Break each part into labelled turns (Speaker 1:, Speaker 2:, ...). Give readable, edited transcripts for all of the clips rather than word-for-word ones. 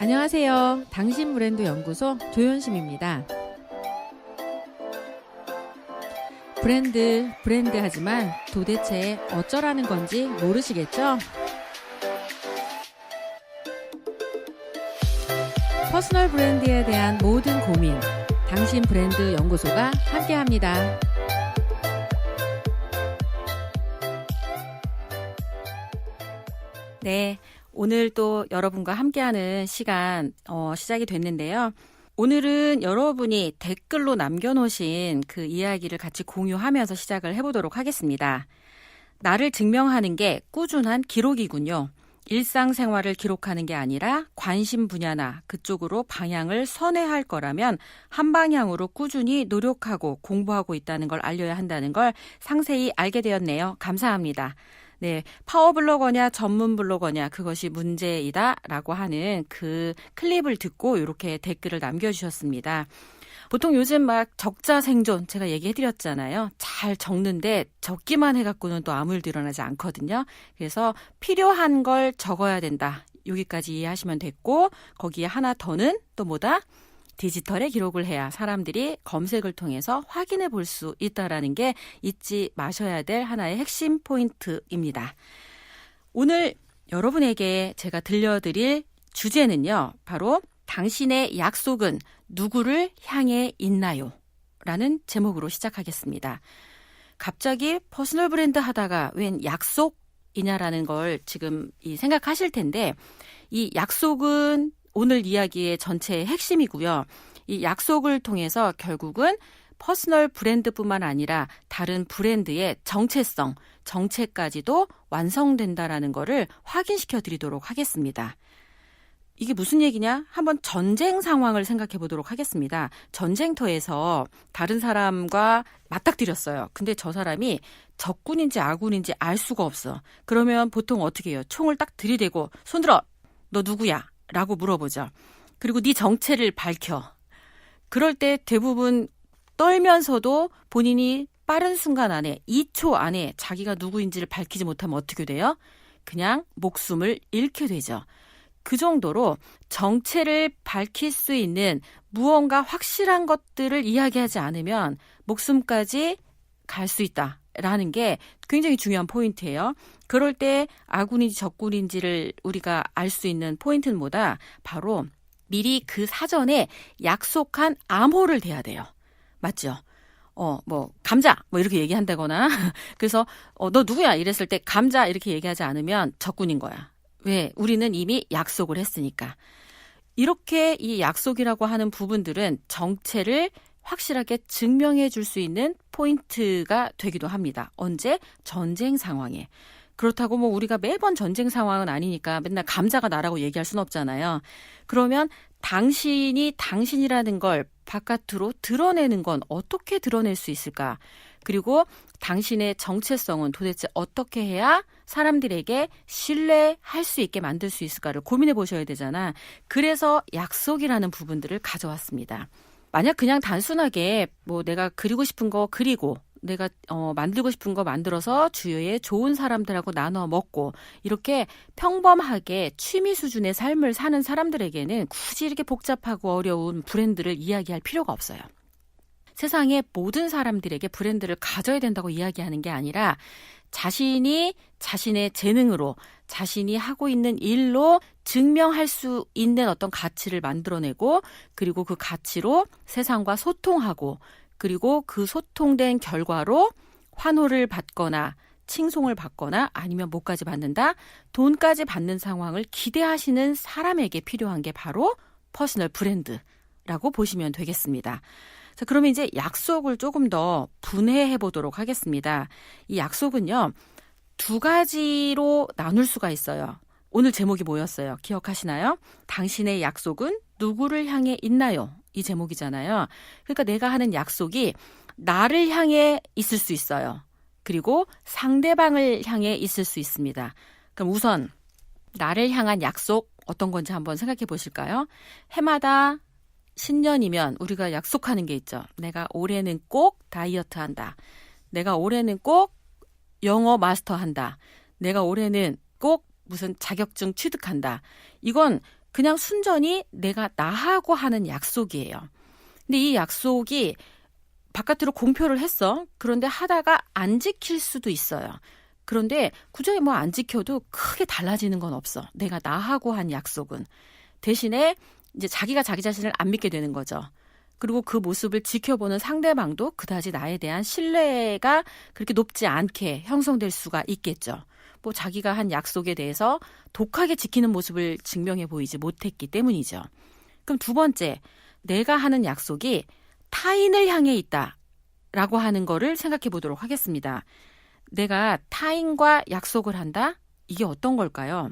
Speaker 1: 안녕하세요. 당신 브랜드 연구소 조연심입니다. 브랜드 하지만 도대체 어쩌라는 건지 모르시겠죠? 퍼스널 브랜드에 대한 모든 고민, 당신 브랜드 연구소가 함께합니다. 네, 오늘 또 여러분과 함께하는 시간 시작이 됐는데요. 오늘은 여러분이 댓글로 남겨놓으신 그 이야기를 같이 공유하면서 시작을 해보도록 하겠습니다. 나를 증명하는 게 꾸준한 기록이군요. 일상생활을 기록하는 게 아니라 관심 분야나 그쪽으로 방향을 선회할 거라면 한 방향으로 꾸준히 노력하고 공부하고 있다는 걸 알려야 한다는 걸 상세히 알게 되었네요. 감사합니다. 네, 파워블로거냐 전문 블로거냐 그것이 문제이다 라고 하는 그 클립을 듣고 이렇게 댓글을 남겨주셨습니다. 보통 요즘 막 적자 생존 제가 얘기해드렸잖아요. 잘 적는데 적기만 해갖고는 또 아무 일도 일어나지 않거든요. 그래서 필요한 걸 적어야 된다. 여기까지 이해하시면 됐고 거기에 하나 더는 또 뭐다? 디지털에 기록을 해야 사람들이 검색을 통해서 확인해 볼 수 있다는 게 잊지 마셔야 될 하나의 핵심 포인트입니다. 오늘 여러분에게 제가 들려드릴 주제는요. 바로 당신의 약속은 누구를 향해 있나요? 라는 제목으로 시작하겠습니다. 갑자기 퍼스널 브랜드 하다가 웬 약속이냐라는 걸 지금 생각하실 텐데 이 약속은 오늘 이야기의 전체의 핵심이고요. 이 약속을 통해서 결국은 퍼스널 브랜드뿐만 아니라 다른 브랜드의 정체성, 정체까지도 완성된다라는 거를 확인시켜 드리도록 하겠습니다. 이게 무슨 얘기냐? 한번 전쟁 상황을 생각해 보도록 하겠습니다. 전쟁터에서 다른 사람과 맞닥뜨렸어요. 근데 저 사람이 적군인지 아군인지 알 수가 없어. 그러면 보통 어떻게 해요? 총을 딱 들이대고 손들어! 너 누구야? 라고 물어보죠. 그리고 네 정체를 밝혀. 그럴 때 대부분 떨면서도 본인이 빠른 순간 안에 2초 안에 자기가 누구인지를 밝히지 못하면 어떻게 돼요? 그냥 목숨을 잃게 되죠. 그 정도로 정체를 밝힐 수 있는 무언가 확실한 것들을 이야기하지 않으면 목숨까지 갈 수 있다라는 게 굉장히 중요한 포인트예요. 그럴 때 아군인지 적군인지를 우리가 알 수 있는 포인트는 뭐다? 바로 미리 그 사전에 약속한 암호를 대야 돼요. 맞죠? 감자! 이렇게 얘기한다거나. 그래서, 너 누구야? 이랬을 때 감자! 이렇게 얘기하지 않으면 적군인 거야. 왜? 우리는 이미 약속을 했으니까. 이렇게 이 약속이라고 하는 부분들은 정체를 확실하게 증명해 줄 수 있는 포인트가 되기도 합니다. 언제? 전쟁 상황에. 그렇다고 우리가 매번 전쟁 상황은 아니니까 맨날 감자가 나라고 얘기할 순 없잖아요. 그러면 당신이 당신이라는 걸 바깥으로 드러내는 건 어떻게 드러낼 수 있을까? 그리고 당신의 정체성은 도대체 어떻게 해야 사람들에게 신뢰할 수 있게 만들 수 있을까를 고민해 보셔야 되잖아. 그래서 약속이라는 부분들을 가져왔습니다. 만약 그냥 단순하게 내가 그리고 싶은 거 그리고 내가 만들고 싶은 거 만들어서 주위에 좋은 사람들하고 나눠 먹고 이렇게 평범하게 취미 수준의 삶을 사는 사람들에게는 굳이 이렇게 복잡하고 어려운 브랜드를 이야기할 필요가 없어요. 세상의 모든 사람들에게 브랜드를 가져야 된다고 이야기하는 게 아니라 자신이 자신의 재능으로 자신이 하고 있는 일로 증명할 수 있는 어떤 가치를 만들어내고 그리고 그 가치로 세상과 소통하고 그리고 그 소통된 결과로 환호를 받거나 칭송을 받거나 아니면 뭐까지 받는다? 돈까지 받는 상황을 기대하시는 사람에게 필요한 게 바로 퍼스널 브랜드라고 보시면 되겠습니다. 자, 그러면 이제 약속을 조금 더 분해해 보도록 하겠습니다. 이 약속은요, 두 가지로 나눌 수가 있어요. 오늘 제목이 뭐였어요? 기억하시나요? 당신의 약속은 누구를 향해 있나요? 이 제목이잖아요. 그러니까 내가 하는 약속이 나를 향해 있을 수 있어요. 그리고 상대방을 향해 있을 수 있습니다. 그럼 우선 나를 향한 약속 어떤 건지 한번 생각해 보실까요? 해마다 신년이면 우리가 약속하는 게 있죠. 내가 올해는 꼭 다이어트 한다. 내가 올해는 꼭 영어 마스터한다. 내가 올해는 꼭 무슨 자격증 취득한다. 이건 그냥 순전히 내가 나하고 하는 약속이에요. 근데 이 약속이 바깥으로 공표를 했어. 그런데 하다가 안 지킬 수도 있어요. 그런데 굳이 뭐 안 지켜도 크게 달라지는 건 없어. 내가 나하고 한 약속은. 대신에 이제 자기가 자기 자신을 안 믿게 되는 거죠. 그리고 그 모습을 지켜보는 상대방도 그다지 나에 대한 신뢰가 그렇게 높지 않게 형성될 수가 있겠죠. 뭐 자기가 한 약속에 대해서 독하게 지키는 모습을 증명해 보이지 못했기 때문이죠. 그럼 두 번째, 내가 하는 약속이 타인을 향해 있다라고 하는 거를 생각해 보도록 하겠습니다. 내가 타인과 약속을 한다? 이게 어떤 걸까요?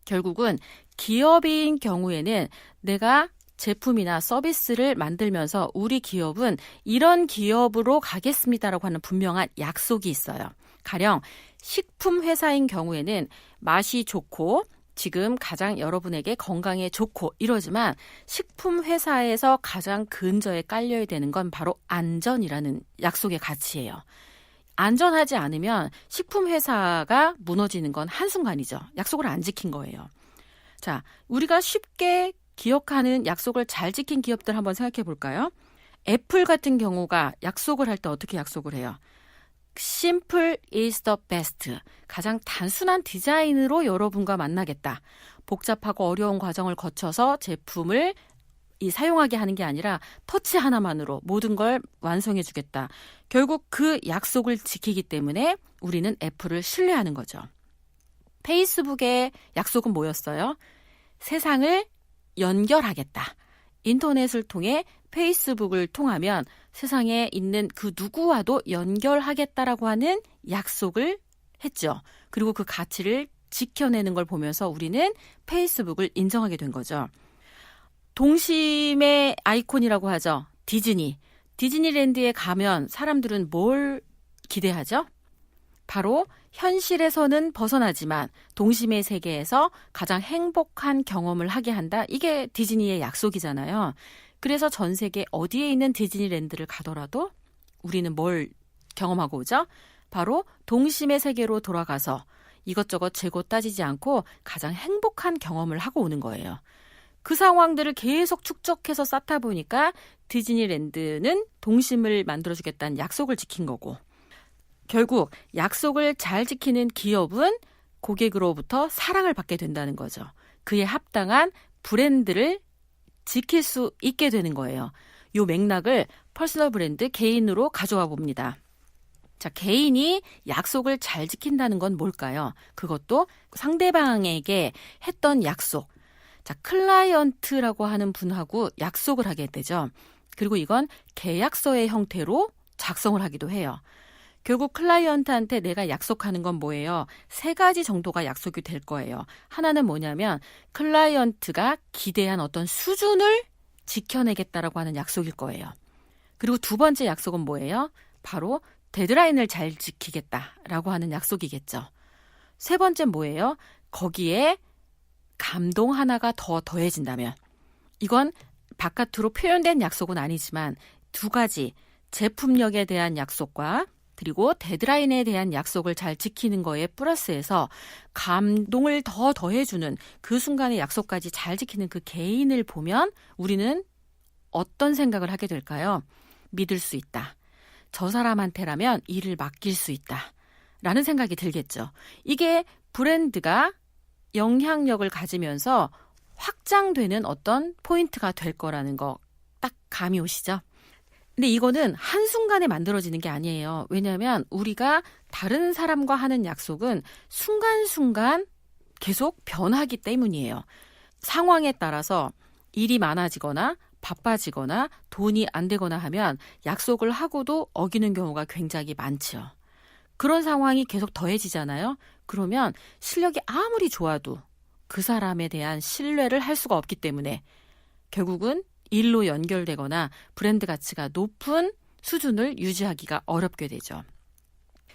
Speaker 1: 결국은 기업인 경우에는 내가 제품이나 서비스를 만들면서 우리 기업은 이런 기업으로 가겠습니다라고 하는 분명한 약속이 있어요. 가령 식품 회사인 경우에는 맛이 좋고 지금 가장 여러분에게 건강에 좋고 이러지만 식품 회사에서 가장 근저에 깔려야 되는 건 바로 안전이라는 약속의 가치예요. 안전하지 않으면 식품 회사가 무너지는 건 한순간이죠. 약속을 안 지킨 거예요. 자, 우리가 쉽게 기억하는 약속을 잘 지킨 기업들 한번 생각해 볼까요? 애플 같은 경우가 약속을 할 때 어떻게 약속을 해요? Simple is the best. 가장 단순한 디자인으로 여러분과 만나겠다. 복잡하고 어려운 과정을 거쳐서 제품을 사용하게 하는 게 아니라 터치 하나만으로 모든 걸 완성해 주겠다. 결국 그 약속을 지키기 때문에 우리는 애플을 신뢰하는 거죠. 페이스북의 약속은 뭐였어요? 세상을 연결하겠다. 인터넷을 통해 페이스북을 통하면 세상에 있는 그 누구와도 연결하겠다라고 하는 약속을 했죠. 그리고 그 가치를 지켜내는 걸 보면서 우리는 페이스북을 인정하게 된 거죠. 동심의 아이콘이라고 하죠. 디즈니. 디즈니랜드에 가면 사람들은 뭘 기대하죠? 바로 현실에서는 벗어나지만 동심의 세계에서 가장 행복한 경험을 하게 한다. 이게 디즈니의 약속이잖아요. 그래서 전 세계 어디에 있는 디즈니랜드를 가더라도 우리는 뭘 경험하고 오죠? 바로 동심의 세계로 돌아가서 이것저것 재고 따지지 않고 가장 행복한 경험을 하고 오는 거예요. 그 상황들을 계속 축적해서 쌓다 보니까 디즈니랜드는 동심을 만들어주겠다는 약속을 지킨 거고, 결국 약속을 잘 지키는 기업은 고객으로부터 사랑을 받게 된다는 거죠. 그에 합당한 브랜드를 지킬 수 있게 되는 거예요. 이 맥락을 퍼스널 브랜드 개인으로 가져와 봅니다. 자, 개인이 약속을 잘 지킨다는 건 뭘까요? 그것도 상대방에게 했던 약속. 자, 클라이언트라고 하는 분하고 약속을 하게 되죠. 그리고 이건 계약서의 형태로 작성을 하기도 해요. 결국 클라이언트한테 내가 약속하는 건 뭐예요? 3가지 정도가 약속이 될 거예요. 하나는 뭐냐면 클라이언트가 기대한 어떤 수준을 지켜내겠다라고 하는 약속일 거예요. 그리고 두 번째 약속은 뭐예요? 바로 데드라인을 잘 지키겠다라고 하는 약속이겠죠. 세 번째 뭐예요? 거기에 감동 하나가 더 더해진다면, 이건 바깥으로 표현된 약속은 아니지만 2가지 제품력에 대한 약속과 그리고 데드라인에 대한 약속을 잘 지키는 거에 플러스해서 감동을 더 더해주는 그 순간의 약속까지 잘 지키는 그 개인을 보면 우리는 어떤 생각을 하게 될까요? 믿을 수 있다. 저 사람한테라면 일을 맡길 수 있다. 라는 생각이 들겠죠. 이게 브랜드가 영향력을 가지면서 확장되는 어떤 포인트가 될 거라는 거 딱 감이 오시죠? 근데 이거는 한순간에 만들어지는 게 아니에요. 왜냐하면 우리가 다른 사람과 하는 약속은 순간순간 계속 변하기 때문이에요. 상황에 따라서 일이 많아지거나 바빠지거나 돈이 안 되거나 하면 약속을 하고도 어기는 경우가 굉장히 많죠. 그런 상황이 계속 더해지잖아요. 그러면 실력이 아무리 좋아도 그 사람에 대한 신뢰를 할 수가 없기 때문에 결국은 일로 연결되거나 브랜드 가치가 높은 수준을 유지하기가 어렵게 되죠.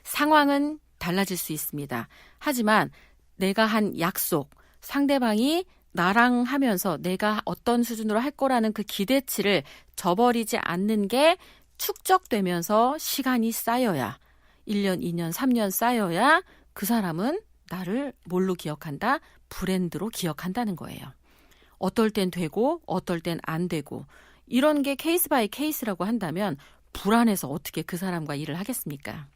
Speaker 1: 상황은 달라질 수 있습니다. 하지만 내가 한 약속, 상대방이 나랑 하면서 내가 어떤 수준으로 할 거라는 그 기대치를 저버리지 않는 게 축적되면서 시간이 쌓여야 1년, 2년, 3년 쌓여야 그 사람은 나를 뭘로 기억한다? 브랜드로 기억한다는 거예요. 어떨 땐 되고 어떨 땐 안 되고 이런 게 케이스 바이 케이스라고 한다면 불안해서 어떻게 그 사람과 일을 하겠습니까?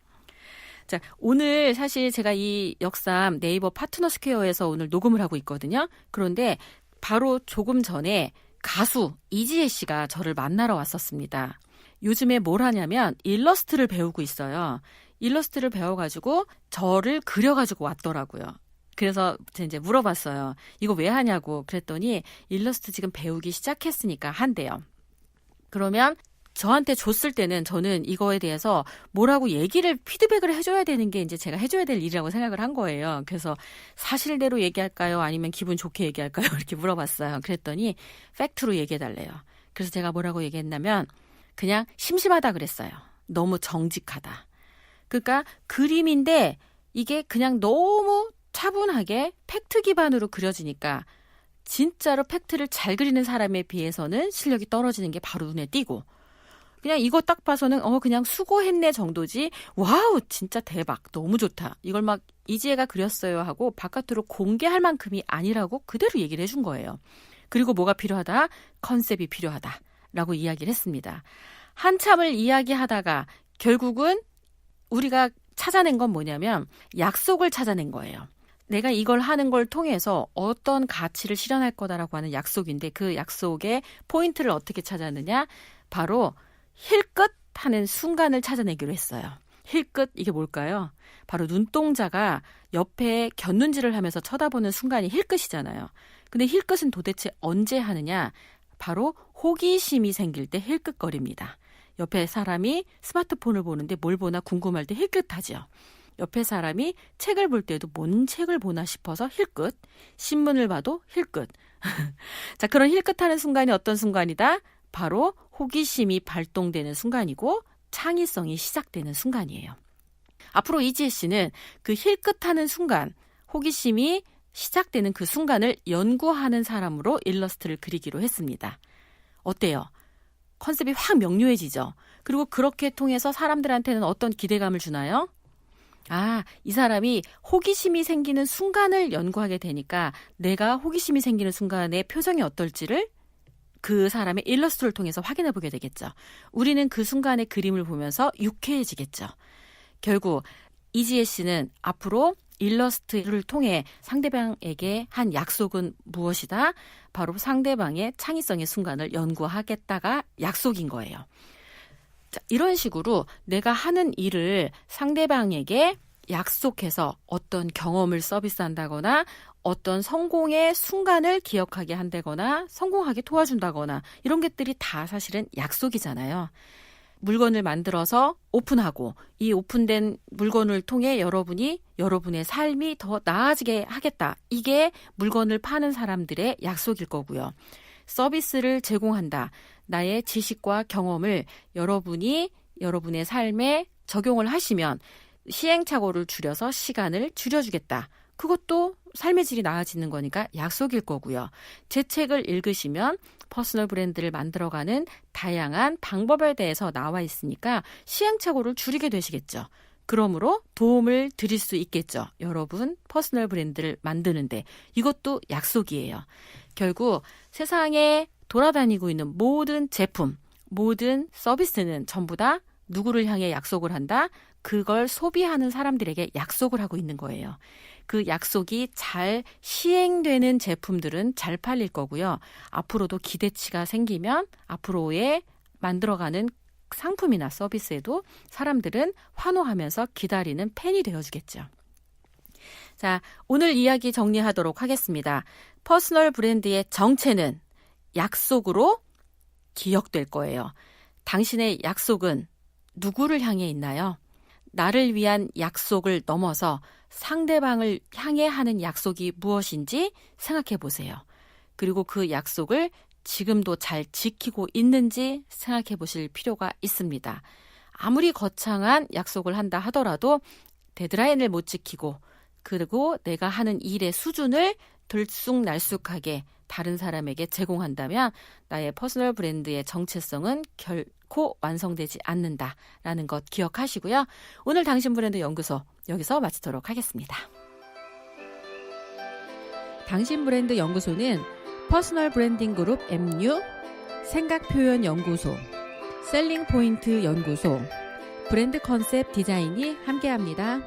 Speaker 1: 자, 오늘 사실 제가 이 역삼 네이버 파트너 스퀘어에서 오늘 녹음을 하고 있거든요. 그런데 바로 조금 전에 가수 이지혜 씨가 저를 만나러 왔었습니다. 요즘에 뭘 하냐면 일러스트를 배우고 있어요. 일러스트를 배워가지고 저를 그려가지고 왔더라고요. 그래서 이제 물어봤어요. 이거 왜 하냐고. 그랬더니 일러스트 지금 배우기 시작했으니까 한대요. 그러면 저한테 줬을 때는 저는 이거에 대해서 뭐라고 피드백을 해줘야 되는 게 이제 제가 해줘야 될 일이라고 생각을 한 거예요. 그래서 사실대로 얘기할까요? 아니면 기분 좋게 얘기할까요? 이렇게 물어봤어요. 그랬더니 팩트로 얘기해달래요. 그래서 제가 뭐라고 얘기했냐면 그냥 심심하다 그랬어요. 너무 정직하다. 그러니까 그림인데 이게 그냥 너무 차분하게 팩트 기반으로 그려지니까 진짜로 팩트를 잘 그리는 사람에 비해서는 실력이 떨어지는 게 바로 눈에 띄고 그냥 이거 딱 봐서는 그냥 수고했네 정도지 와우 진짜 대박 너무 좋다 이걸 막 이지혜가 그렸어요 하고 바깥으로 공개할 만큼이 아니라고 그대로 얘기를 해준 거예요. 그리고 뭐가 필요하다? 컨셉이 필요하다라고 이야기를 했습니다. 한참을 이야기하다가 결국은 우리가 찾아낸 건 뭐냐면 약속을 찾아낸 거예요. 내가 이걸 하는 걸 통해서 어떤 가치를 실현할 거다라고 하는 약속인데 그 약속의 포인트를 어떻게 찾았느냐? 바로 힐끗 하는 순간을 찾아내기로 했어요. 힐끗 이게 뭘까요? 바로 눈동자가 옆에 곁눈질을 하면서 쳐다보는 순간이 힐끗이잖아요. 근데 힐끗은 도대체 언제 하느냐? 바로 호기심이 생길 때 힐끗거립니다. 옆에 사람이 스마트폰을 보는데 뭘 보나 궁금할 때 힐끗하죠. 옆에 사람이 책을 볼 때도 뭔 책을 보나 싶어서 힐끗, 신문을 봐도 힐끗. 자, 그런 힐끗하는 순간이 어떤 순간이다? 바로 호기심이 발동되는 순간이고 창의성이 시작되는 순간이에요. 앞으로 이지혜 씨는 그 힐끗하는 순간, 호기심이 시작되는 그 순간을 연구하는 사람으로 일러스트를 그리기로 했습니다. 어때요? 컨셉이 확 명료해지죠? 그리고 그렇게 통해서 사람들한테는 어떤 기대감을 주나요? 이 사람이 호기심이 생기는 순간을 연구하게 되니까 내가 호기심이 생기는 순간의 표정이 어떨지를 그 사람의 일러스트를 통해서 확인해 보게 되겠죠. 우리는 그 순간의 그림을 보면서 유쾌해지겠죠. 결국 이지혜 씨는 앞으로 일러스트를 통해 상대방에게 한 약속은 무엇이다? 바로 상대방의 창의성의 순간을 연구하겠다가 약속인 거예요. 자, 이런 식으로 내가 하는 일을 상대방에게 약속해서 어떤 경험을 서비스한다거나 어떤 성공의 순간을 기억하게 한다거나 성공하게 도와준다거나 이런 것들이 다 사실은 약속이잖아요. 물건을 만들어서 오픈하고 이 오픈된 물건을 통해 여러분의 삶이 더 나아지게 하겠다. 이게 물건을 파는 사람들의 약속일 거고요. 서비스를 제공한다. 나의 지식과 경험을 여러분이 여러분의 삶에 적용을 하시면 시행착오를 줄여서 시간을 줄여주겠다. 그것도 삶의 질이 나아지는 거니까 약속일 거고요. 제 책을 읽으시면 퍼스널 브랜드를 만들어가는 다양한 방법에 대해서 나와 있으니까 시행착오를 줄이게 되시겠죠. 그러므로 도움을 드릴 수 있겠죠. 여러분 퍼스널 브랜드를 만드는데 이것도 약속이에요. 결국 세상에 돌아다니고 있는 모든 제품, 모든 서비스는 전부 다 누구를 향해 약속을 한다? 그걸 소비하는 사람들에게 약속을 하고 있는 거예요. 그 약속이 잘 시행되는 제품들은 잘 팔릴 거고요. 앞으로도 기대치가 생기면 앞으로의 만들어가는 상품이나 서비스에도 사람들은 환호하면서 기다리는 팬이 되어주겠죠. 자, 오늘 이야기 정리하도록 하겠습니다. 퍼스널 브랜드의 정체는 약속으로 기억될 거예요. 당신의 약속은 누구를 향해 있나요? 나를 위한 약속을 넘어서 상대방을 향해 하는 약속이 무엇인지 생각해 보세요. 그리고 그 약속을 지금도 잘 지키고 있는지 생각해 보실 필요가 있습니다. 아무리 거창한 약속을 한다 하더라도 데드라인을 못 지키고 그리고 내가 하는 일의 수준을 들쑥날쑥하게 다른 사람에게 제공한다면 나의 퍼스널 브랜드의 정체성은 결코 완성되지 않는다라는 것 기억하시고요. 오늘 당신 브랜드 연구소 여기서 마치도록 하겠습니다. 당신 브랜드 연구소는 퍼스널 브랜딩 그룹 MU, 생각표현연구소, 셀링포인트 연구소, 브랜드 컨셉 디자인이 함께합니다.